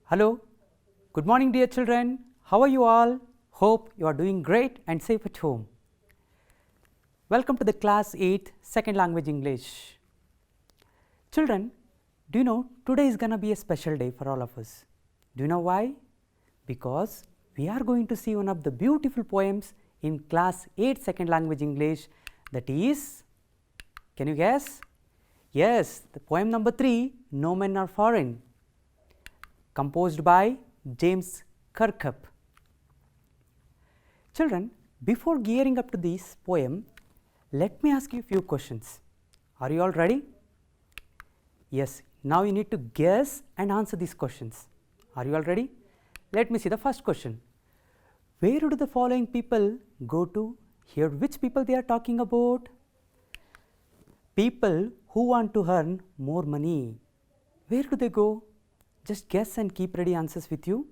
Hello, good morning dear children. How are you all? Hope you are doing great and safe at home. Welcome to the class 8 second language English. Children, do you know today is gonna be a special day for all of us? Do you know why? Because we are going to see one of the beautiful poems in class 8 second language English, that is, can you guess? Yes, the poem number 3, No Men Are Foreign, composed by James Kirkup. Children, before gearing up to this poem, let me ask you a few questions. Are you all ready? Yes, now you need to guess and answer these questions. Are you all ready? Let me see the first question. Where do the following people go to? Here, which people they are talking about? People who want to earn more money. Where do they go? Just guess and keep ready answers with you.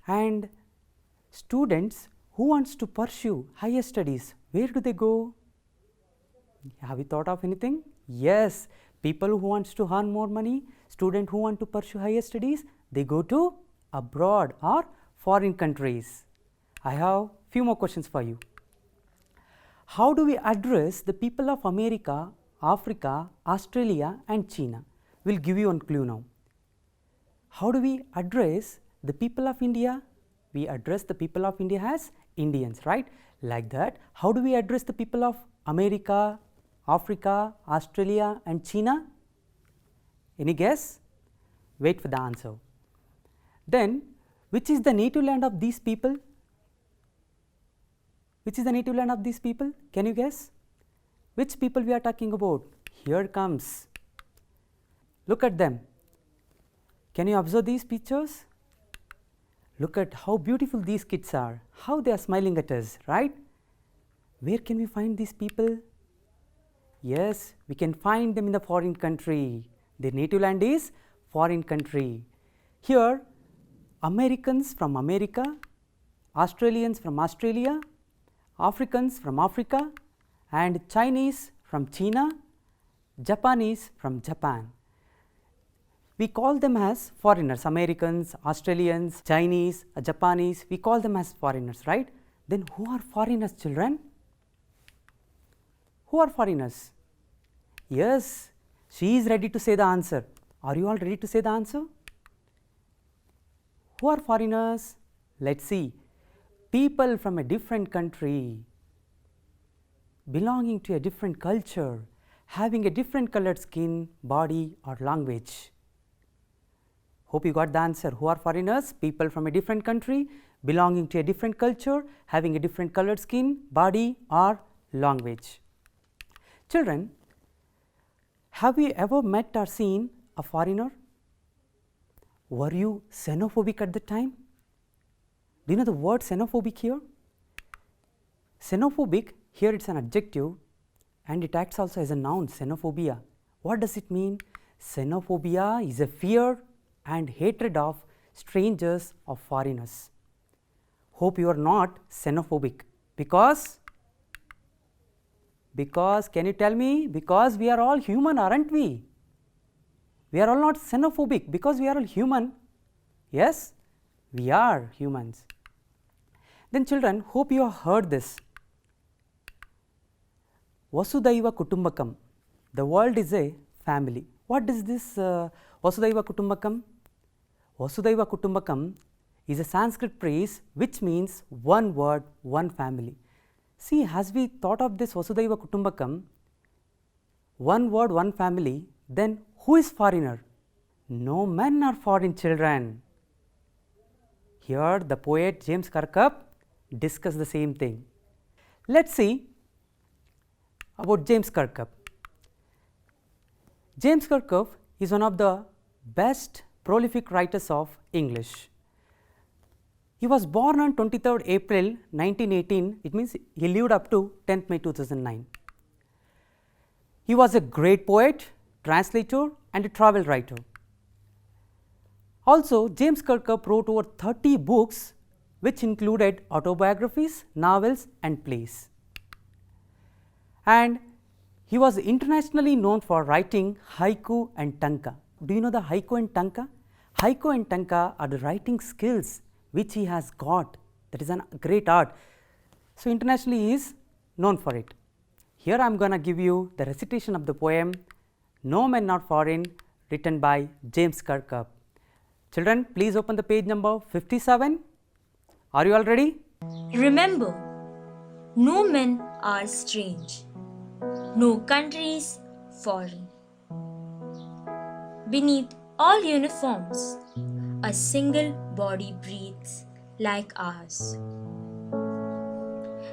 And students who wants to pursue higher studies, where do they go? Have you thought of anything? Yes, people who wants to earn more money, students who want to pursue higher studies, they go to abroad or foreign countries. I have few more questions for you. How do we address the people of America, Africa, Australia and China? We'll give you one clue now. How do we address the people of India? We address the people of India as Indians, right? Like that. How do we address the people of America, Africa, Australia and China? Any guess? Wait for the answer. Then, which is the native land of these people? Which is the native land of these people? Can you guess? Which people we are talking about? Here comes. Look at them. Can you observe these pictures? Look at how beautiful these kids are, how they are smiling at us, right? Where can we find these people? Yes, we can find them in the foreign country. Their native land is foreign country. Here, Americans from America, Australians from Australia, Africans from Africa, and Chinese from China, Japanese from Japan. We call them as foreigners, Americans, Australians, Chinese, Japanese, we call them as foreigners, right? Then who are foreigners, children? Who are foreigners? Yes, she is ready to say the answer. Are you all ready to say the answer? Who are foreigners? Let's see. People from a different country, belonging to a different culture, having a different colored skin, body or language. Hope you got the answer. Who are foreigners? People from a different country, belonging to a different culture, having a different colored skin, body or language. Children, have you ever met or seen a foreigner? Were you xenophobic at the time? Do you know the word xenophobic here? Xenophobic, here it's an adjective and it acts also as a noun, xenophobia. What does it mean? Xenophobia is a fear and hatred of strangers or foreigners. Hope you are not xenophobic because can you tell me? Because we are all human, aren't we? We are all not xenophobic because we are all human. Yes, we are humans. Then children, hope you have heard this. Vasudhaiva Kutumbakam. The world is a family. What is this Vasudhaiva Kutumbakam? Vasudhaiva Kutumbakam is a Sanskrit phrase which means one word, one family. See, as we thought of this Vasudhaiva Kutumbakam, one word, one family, then who is foreigner? No men are foreign, children. Here the poet James Kirkup discussed the same thing. Let's see about James Kirkup. James Kirkup is one of the best prolific writers of English. He was born on 23rd April 1918, it means he lived up to 10th May 2009. He was a great poet, translator and a travel writer. Also, James Kirkup wrote over 30 books which included autobiographies, novels and plays. And he was internationally known for writing haiku and tanka. Do you know the haiku and tanka? Haiku and Tanka are the writing skills which he has got. That is a great art. So, internationally he is known for it. Here I am going to give you the recitation of the poem No Men Not Foreign, written by James Kirkup. Children, please open the page number 57. Are you all ready? Remember, no men are strange, no countries foreign. Beneath all uniforms, a single body breathes like ours.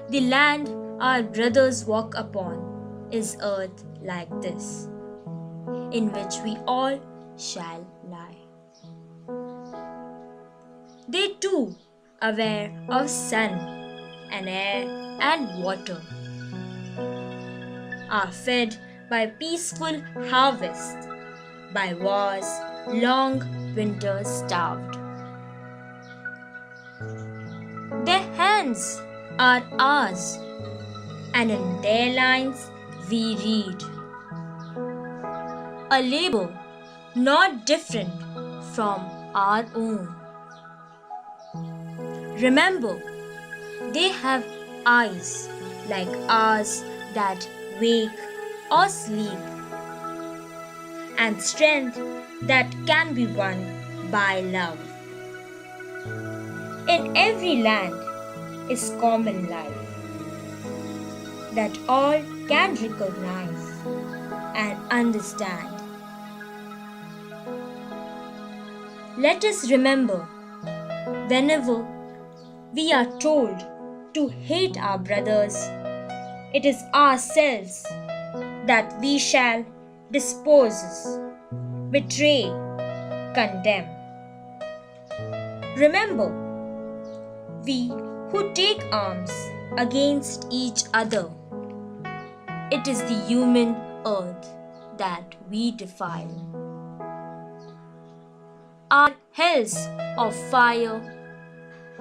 The land our brothers walk upon is earth like this, in which we all shall lie. They too, aware of sun and air and water, are fed by peaceful harvest, by wars long winter starved. Their hands are ours, and in their lines we read a labor not different from our own. Remember, they have eyes like ours that wake or sleep, and strength that can be won by love. In every land is common life that all can recognize and understand. Let us remember, whenever we are told to hate our brothers, it is ourselves that we shall dispose, betray, condemn. Remember, we who take arms against each other, it is the human earth that we defile. Our hells of fire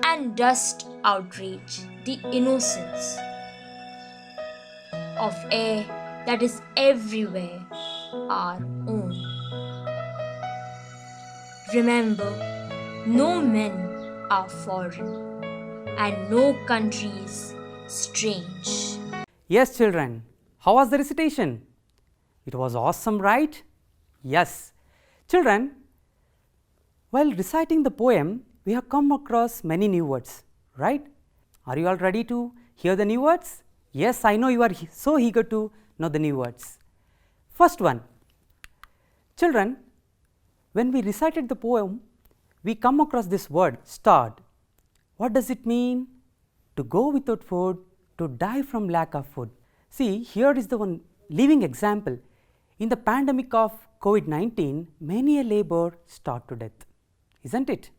and dust outrage the innocence of air that is everywhere our own. Remember, no men are foreign and no countries strange. Yes, children. How was the recitation? It was awesome, right? Yes. Children, while reciting the poem, we have come across many new words, right? Are you all ready to hear the new words? Yes, I know you are so eager to know the new words. First one. Children, when we recited the poem, we come across this word, starved. What does it mean? To go without food, to die from lack of food. See, here is the one living example. In the pandemic of COVID-19, many a laborer starved to death, isn't it?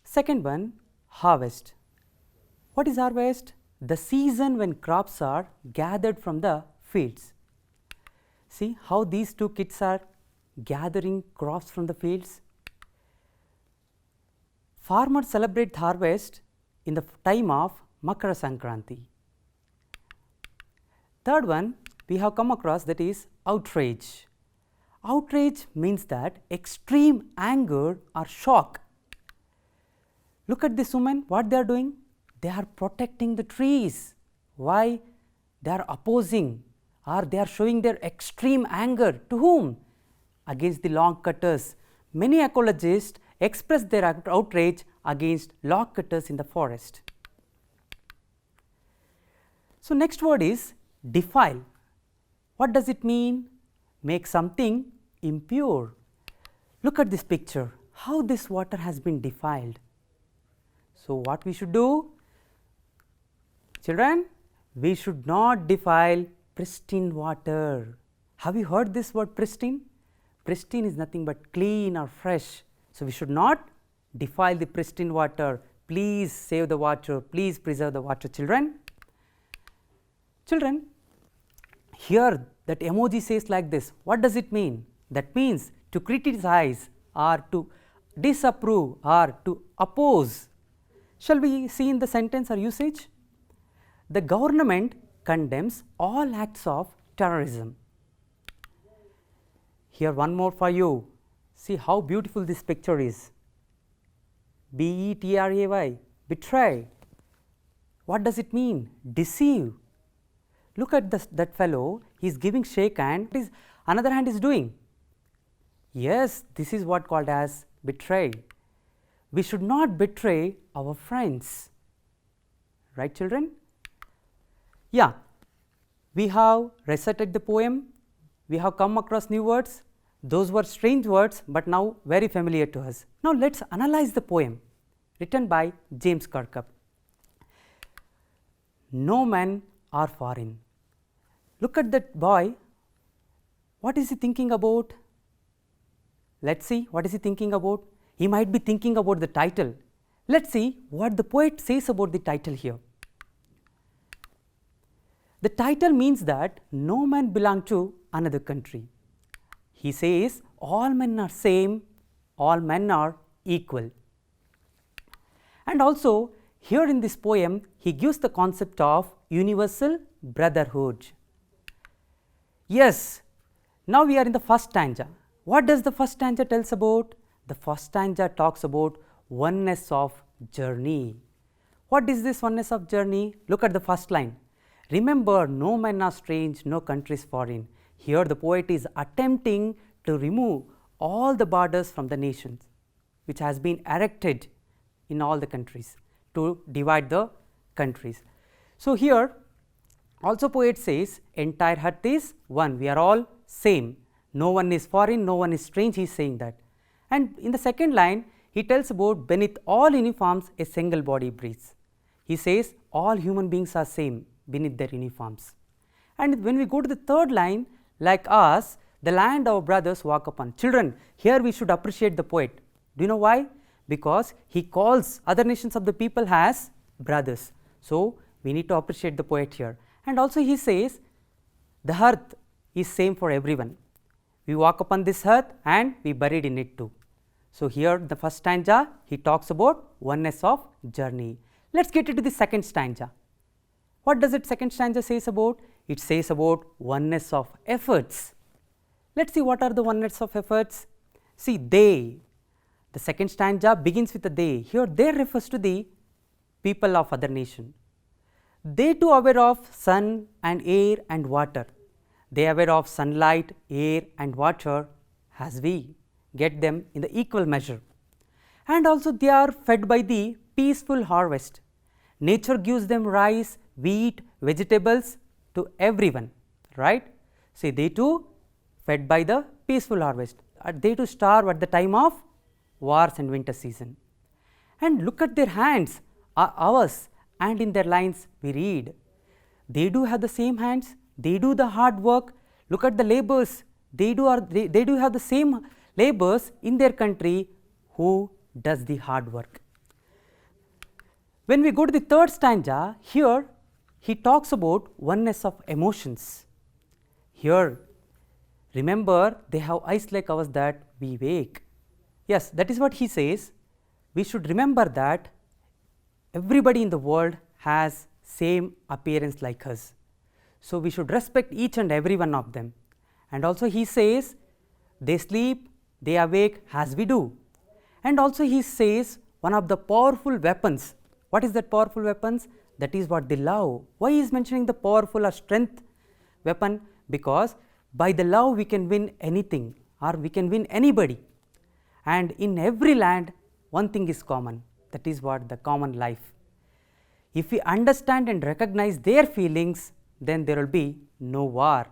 Second one, harvest. What is harvest? The season when crops are gathered from the fields. See how these two kids are gathering crops from the fields. Farmers celebrate harvest in the time of Makara Sankranti. Third one we have come across, that is outrage. Outrage means that extreme anger or shock. Look at this woman, what they are doing? They are protecting the trees. Why? They are opposing, or they are showing their extreme anger to whom? Against the log cutters. Many ecologists express their outrage against log cutters in the forest. So, next word is defile. What does it mean? Make something impure. Look at this picture, how this water has been defiled. So, what we should do? Children, we should not defile pristine water. Have you heard this word pristine? Pristine is nothing but clean or fresh. So, we should not defile the pristine water. Please save the water, please preserve the water, children. Children, here that emoji says like this. What does it mean? That means to criticize or to disapprove or to oppose. Shall we see in the sentence or usage? The government condemns all acts of terrorism. Here one more for you. See how beautiful this picture is. B-E-T-R-A-Y, betray. What does it mean? Deceive. Look at that fellow, he is giving shake hand, what is another hand is doing? Yes, this is what called as betray. We should not betray our friends. Right, children? Yeah, we have recited the poem, we have come across new words. Those were strange words, but now very familiar to us. Now, let us analyze the poem written by James Kirkup. No men are foreign. Look at that boy. What is he thinking about? Let's see, what is he thinking about? He might be thinking about the title. Let's see what the poet says about the title here. The title means that no man belongs to another country. He says all men are same, all men are equal. And also here in this poem, he gives the concept of universal brotherhood. Yes, now we are in the first stanza. What does the first stanza tells about? The first stanza talks about oneness of journey. What is this oneness of journey? Look at the first line. Remember, no men are strange, no country is foreign. Here the poet is attempting to remove all the borders from the nations which has been erected in all the countries to divide the countries. So, here also poet says entire earth is one, we are all same, no one is foreign, no one is strange, he is saying that. And in the second line he tells about beneath all uniforms a single body breathes. He says all human beings are same beneath their uniforms. And when we go to the third line, like us, the land our brothers walk upon. Children, here we should appreciate the poet. Do you know why? Because he calls other nations of the people as brothers. So, we need to appreciate the poet here. And also he says the earth is same for everyone. We walk upon this earth and we buried in it too. So, here the first stanza he talks about oneness of journey. Let us get into the second stanza. What does it second stanza says about? It says about oneness of efforts. Let us see what are the oneness of efforts. See, they, the second stanza begins with the they. Here they refers to the people of other nation. They too aware of sun and air and water. They are aware of sunlight, air and water as we get them in the equal measure. And also they are fed by the peaceful harvest. Nature gives them rice, wheat, vegetables to everyone, right. See, they too fed by the peaceful harvest. They too starve at the time of wars and winter season. And look at their hands are ours, and in their lines we read, they do have the same hands, they do the hard work. Look at the labours, they do have the same labours in their country who does the hard work. When we go to the third stanza, here he talks about oneness of emotions. Here, remember, they have eyes like ours that we wake. Yes, that is what he says. We should remember that everybody in the world has same appearance like us. So, we should respect each and every one of them. And also he says, they sleep, they awake as we do. And also he says one of the powerful weapons. What is that powerful weapons? That is what the love. Why he is mentioning the powerful or strength weapon? Because by the love we can win anything or we can win anybody. And in every land one thing is common, that is what the common life. If we understand and recognize their feelings, then there will be no war.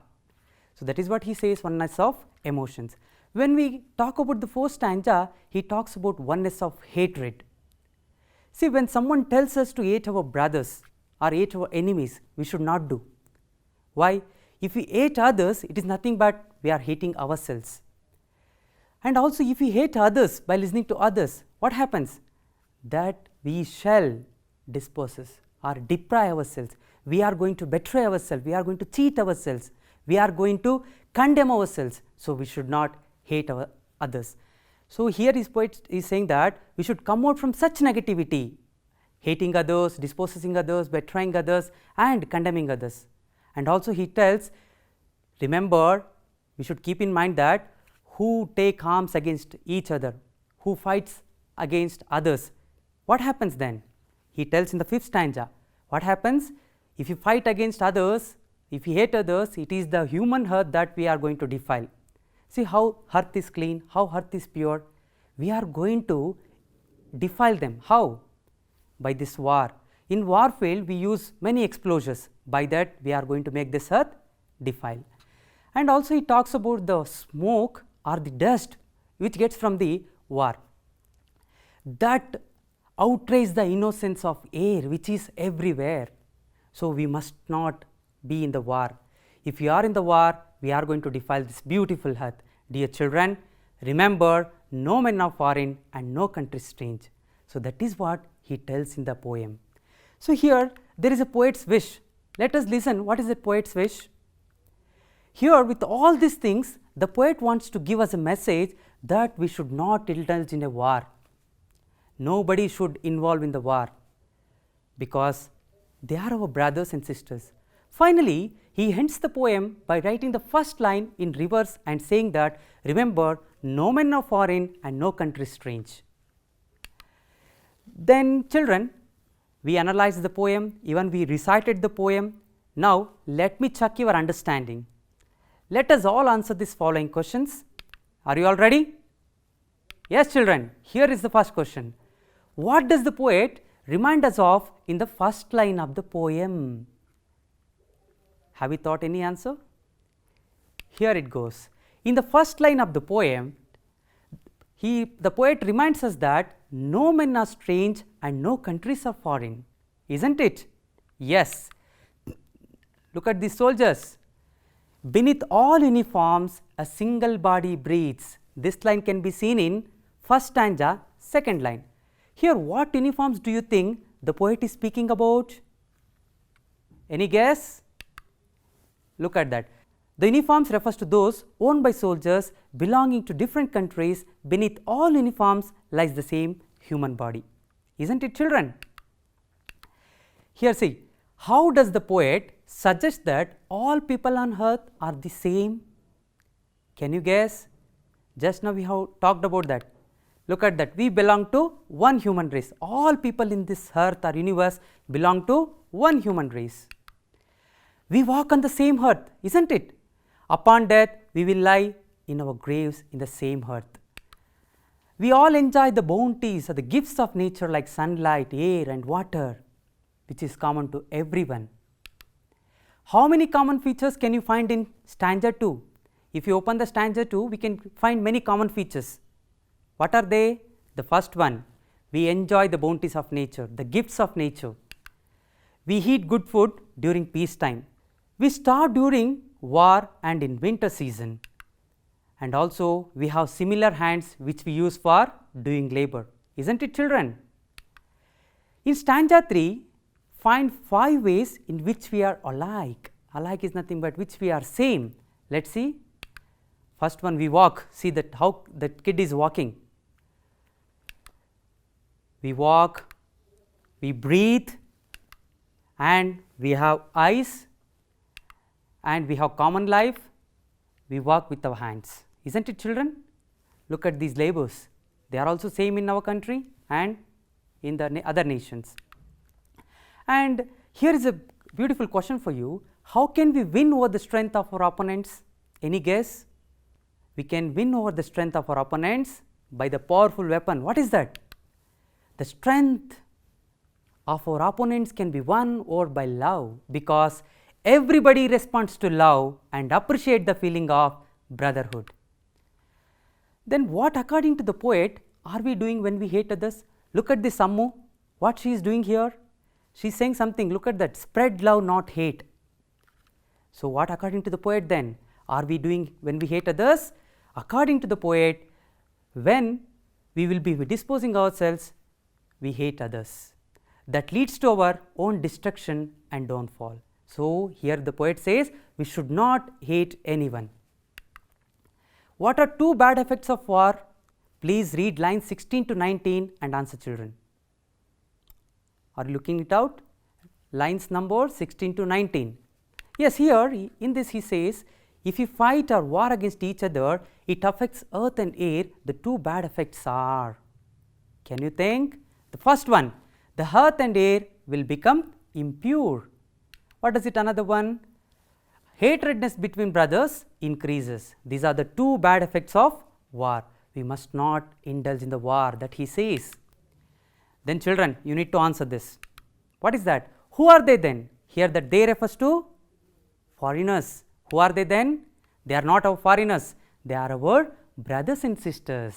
So, that is what he says, oneness of emotions. When we talk about the fourth stanza, he talks about oneness of hatred. See, when someone tells us to hate our brothers or hate our enemies, we should not do. Why? If we hate others, it is nothing but we are hating ourselves. And also if we hate others by listening to others, what happens? That we shall dispose or deprive ourselves. We are going to betray ourselves, we are going to cheat ourselves, we are going to condemn ourselves. So, we should not hate our others. So, here his poet is saying that we should come out from such negativity, hating others, dispossessing others, betraying others and condemning others. And also he tells, remember, we should keep in mind that who take arms against each other, who fights against others, what happens then? He tells in the 5th stanza, what happens? If you fight against others, if you hate others, it is the human earth that we are going to defile. See how earth is clean, how earth is pure. We are going to defile them. How? By this war. In war field, we use many explosives. By that, we are going to make this earth defile. And also, he talks about the smoke or the dust which gets from the war. That outrages the innocence of air which is everywhere. So, we must not be in the war. If we are in the war, we are going to defile this beautiful earth. Dear children, remember, no men are foreign and no country strange. So, that is what he tells in the poem. So, here there is a poet's wish. Let us listen what is the poet's wish. Here with all these things, the poet wants to give us a message that we should not indulge in a war. Nobody should involve in the war because they are our brothers and sisters. Finally, he ends the poem by writing the first line in reverse and saying that, remember, no men are foreign and no country strange. Then children, we analyzed the poem, even we recited the poem. Now, let me check your understanding. Let us all answer these following questions. Are you all ready? Yes children, here is the first question. What does the poet remind us of in the first line of the poem? Have you thought any answer? Here it goes. In the first line of the poem, the poet reminds us that no men are strange and no countries are foreign, isn't it? Yes. Look at these soldiers. Beneath all uniforms, a single body breathes. This line can be seen in first stanza, second line. Here, what uniforms do you think the poet is speaking about? Any guess? Look at that. The uniforms refers to those owned by soldiers belonging to different countries. Beneath all uniforms lies the same human body. Isn't it children? Here see, how does the poet suggest that all people on earth are the same? Can you guess? Just now we have talked about that. Look at that, we belong to one human race. All people in this earth or universe belong to one human race. We walk on the same earth, isn't it? Upon death, we will lie in our graves in the same earth. We all enjoy the bounties or the gifts of nature like sunlight, air and water, which is common to everyone. How many common features can you find in stanza 2? If you open the stanza 2, we can find many common features. What are they? The first one, we enjoy the bounties of nature, the gifts of nature. We eat good food during peacetime. We starve during war and in winter season. And also we have similar hands which we use for doing labor. Isn't it children? In stanza 3, find 5 ways in which we are alike. Alike is nothing but which we are same. Let's see. First one, we walk. See that how the kid is walking. We walk, we breathe, and we have eyes, and we have common life. We walk with our hands. Isn't it children? Look at these labors. They are also same in our country and in the other nations. And here is a beautiful question for you. How can we win over the strength of our opponents? Any guess? We can win over the strength of our opponents by the powerful weapon. What is that? The strength of our opponents can be won over by love, because everybody responds to love and appreciate the feeling of brotherhood. Then what, according to the poet, are we doing when we hate others? Look at this Sammu, what she is doing here. She is saying something, look at that, spread love not hate. So what, according to the poet, then are we doing when we hate others? According to the poet, when we will be disposing ourselves, we hate others. That leads to our own destruction and downfall. So here the poet says we should not hate anyone. What are 2 bad effects of war? Please read lines 16 to 19 and answer children. Are you looking it out? Lines number 16 to 19. Yes, here in this he says, If you fight or war against each other, it affects earth and air. The two bad effects are, can you think? The first one, the earth and air will become impure. What is it? Another one, hatredness between brothers increases. These are the two bad effects of war. We must not indulge in the war that he says. Then children, you need to answer this. What is that? Who are they then? Here the they refers to foreigners. Who are they then? They are not our foreigners. They are our brothers and sisters.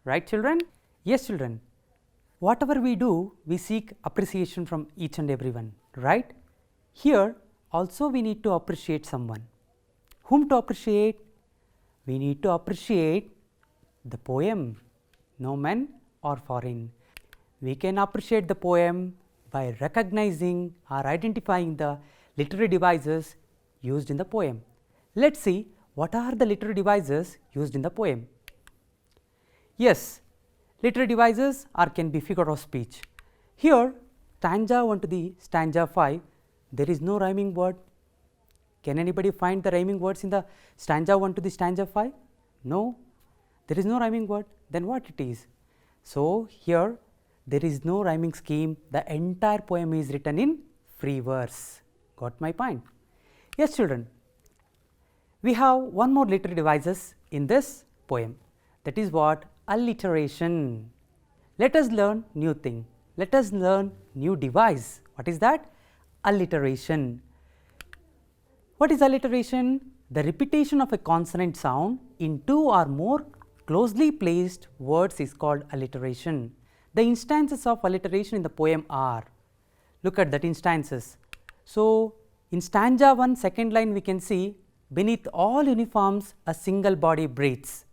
Right children? Yes children. Whatever we do, we seek appreciation from each and everyone. Right? Here also we need to appreciate someone. Whom to appreciate? We need to appreciate the poem, no men or foreign. We can appreciate the poem by recognizing or identifying the literary devices used in the poem. Let us see what are the literary devices used in the poem. Yes, literary devices can be figure of speech. Here stanza 1 to the stanza 5, there is no rhyming word. Can anybody find the rhyming words in the stanza 1 to the stanza 5? No, there is no rhyming word. Then what it is? So here there is no rhyming scheme. The entire poem is written in free verse. Got my point? Yes children, we have one more literary devices in this poem. That is what? Alliteration. Let us learn new thing. Let us learn new device. What is that? Alliteration. What is alliteration? The repetition of a consonant sound in two or more closely placed words is called alliteration. The instances of alliteration in the poem are, look at that instances. So, in stanza 1 second line we can see, beneath all uniforms a single body breathes.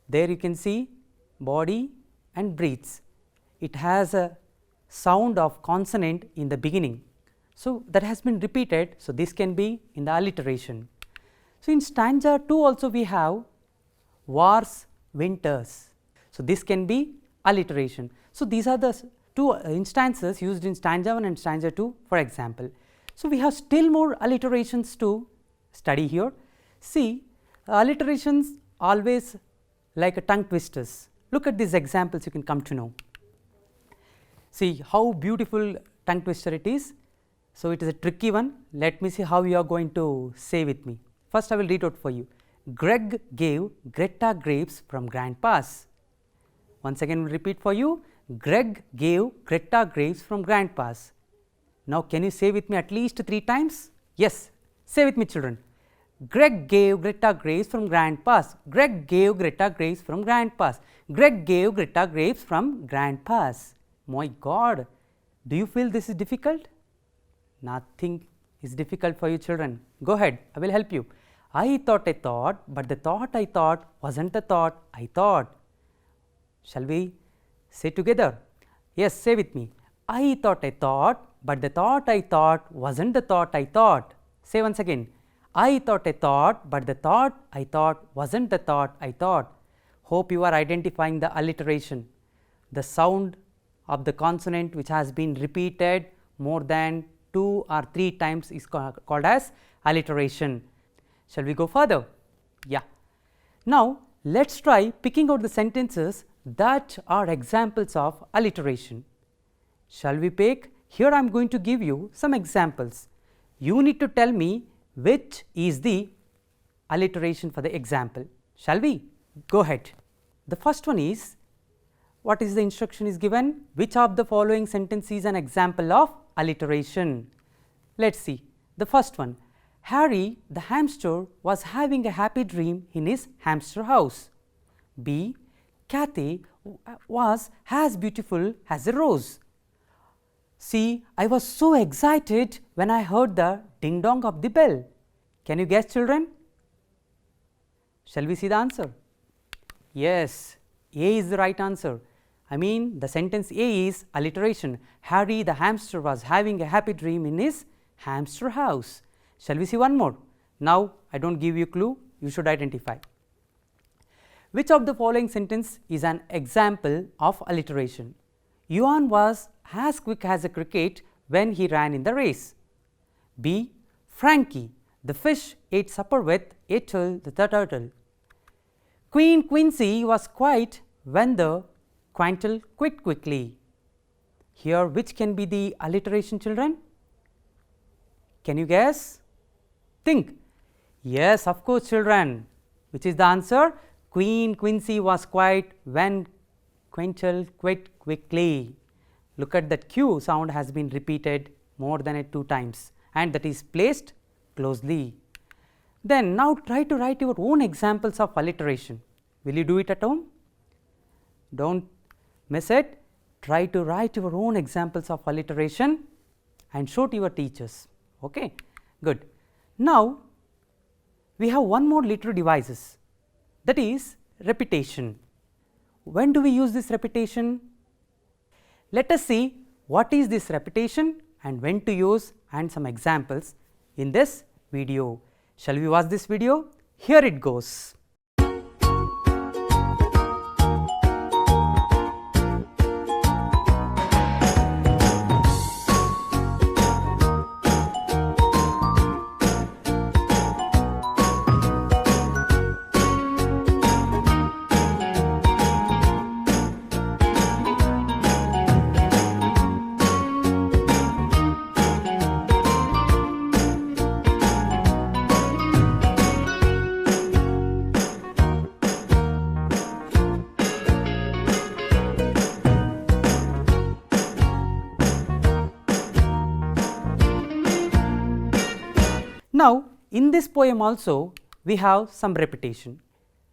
There you can see body and breathes. It has a sound of consonant in the beginning. So, that has been repeated. So, this can be in the alliteration. So, in stanza 2 also we have wars, winters. So, this can be alliteration. So, these are the two instances used in stanza 1 and stanza 2 for example. So, we have still more alliterations to study here. See, alliterations always like a tongue twisters. Look at these examples, you can come to know. See how beautiful tongue twister it is. So, it is a tricky one. Let me see how you are going to say with me. First I will read out for you. Greg gave Greta grapes from grandpa's. Once again I will repeat for you. Greg gave Greta grapes from grandpa's. Now can you say with me at least 3 times? Yes, say with me children. Greg gave Greta grapes from grandpa's. Greg gave Greta grapes from grandpa's. Greg gave Greta grapes from grandpa's. My God, do you feel this is difficult? Nothing is difficult for you children. Go ahead, I will help you. I thought, but the thought I thought wasn't the thought I thought. Shall we say together? Yes, say with me. I thought, but the thought I thought wasn't the thought I thought. Say once again. I thought, but the thought I thought wasn't the thought I thought. Hope you are identifying the alliteration. The sound of the consonant which has been repeated more than 2 or 3 times is called as alliteration. Shall we go further? Yeah. Now, let us try picking out the sentences that are examples of alliteration. Shall we pick? Here I am going to give you some examples. You need to tell me which is the alliteration for the example. Shall we? Go ahead. The first one is, what is the instruction is given? Which of the following sentence is an example of alliteration? Let us see. The first one, Harry the hamster was having a happy dream in his hamster house. B. Kathy was as beautiful as a rose. C. I was so excited when I heard the ding dong of the bell. Can you guess children? Shall we see the answer? Yes, A is the right answer. I mean the sentence A is alliteration. Harry the hamster was having a happy dream in his hamster house. Shall we see one more? Now I don't give you clue, you should identify. Which of the following sentence is an example of alliteration? Yuan was as quick as a cricket when he ran in the race. B. Frankie The fish ate supper with Ethel the turtle. Queen Quincy was quiet when the quintal quit quickly. Here, which can be the alliteration, children? Can you guess? Think. Yes, of course, children. Which is the answer? Queen Quincy was quiet when quintal quit quickly. Look at that Q sound has been repeated more than 2 times, and that is placed closely. Then now try to write your own examples of alliteration. Will you do it at home? Don't miss it. Try to write your own examples of alliteration and show to your teachers. Okay, good. Now we have one more literary devices, that is repetition. When do we use this repetition? Let us see what is this repetition and when to use and some examples in this video. Shall we watch this video? Here it goes. Now, in this poem also we have some repetition.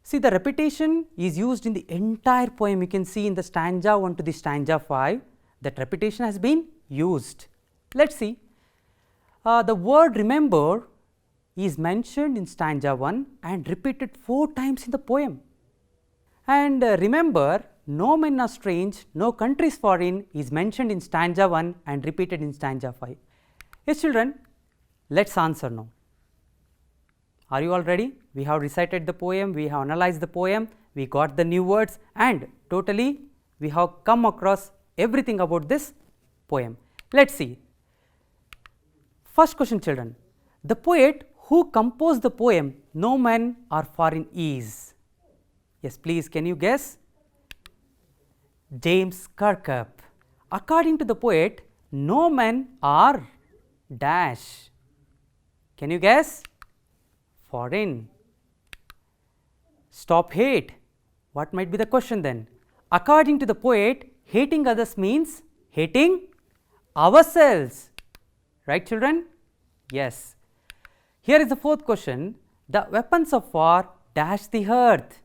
See, the repetition is used in the entire poem. You can see in the stanza 1 to the stanza 5 that repetition has been used. Let us see. The word remember is mentioned in stanza 1 and repeated 4 times in the poem. And remember, no men are strange, no countries foreign is mentioned in stanza 1 and repeated in stanza 5. Yes, children, let us answer now. Are you all ready? We have recited the poem, we have analyzed the poem, we got the new words, and totally we have come across everything about this poem. Let us see. First question, children. The poet who composed the poem No Men Are Foreign is? Yes, please, can you guess? James Kirkup. According to the poet, no men are dash. Can you guess? Foreign. Stop hate. What might be the question then? According to the poet, hating others means hating ourselves. Right, children? Yes. Here is the fourth question. The weapons of war dash the earth.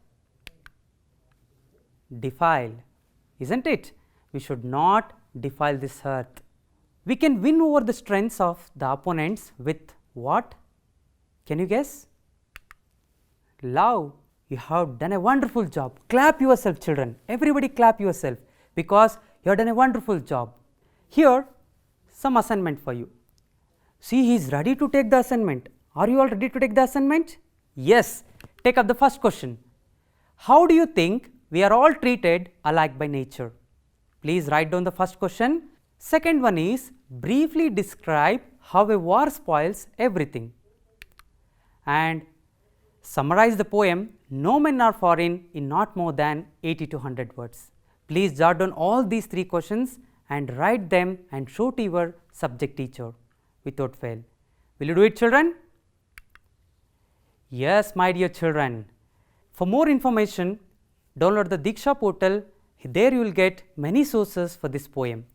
Defile. Isn't it? We should not defile this earth. We can win over the strengths of the opponents with what? Can you guess? Love. You have done a wonderful job. Clap yourself, children. Everybody clap yourself because you have done a wonderful job. Here, some assignment for you. See, he is ready to take the assignment. Are you all ready to take the assignment? Yes. Take up the first question. How do you think we are all treated alike by nature? Please write down the first question. Second one is, briefly describe how a war spoils everything. And summarize the poem No Men Are Foreign in not more than 80 to 100 words. Please jot down all these 3 questions and write them and show to your subject teacher without fail. Will you do it, children? Yes, my dear children. For more information, download the Diksha portal. There you will get many sources for this poem.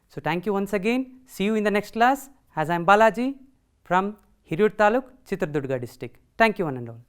So, thank you once again. See you in the next class, as I am Balaji from Hirur Taluk, Chitradurga district. Thank you one and all.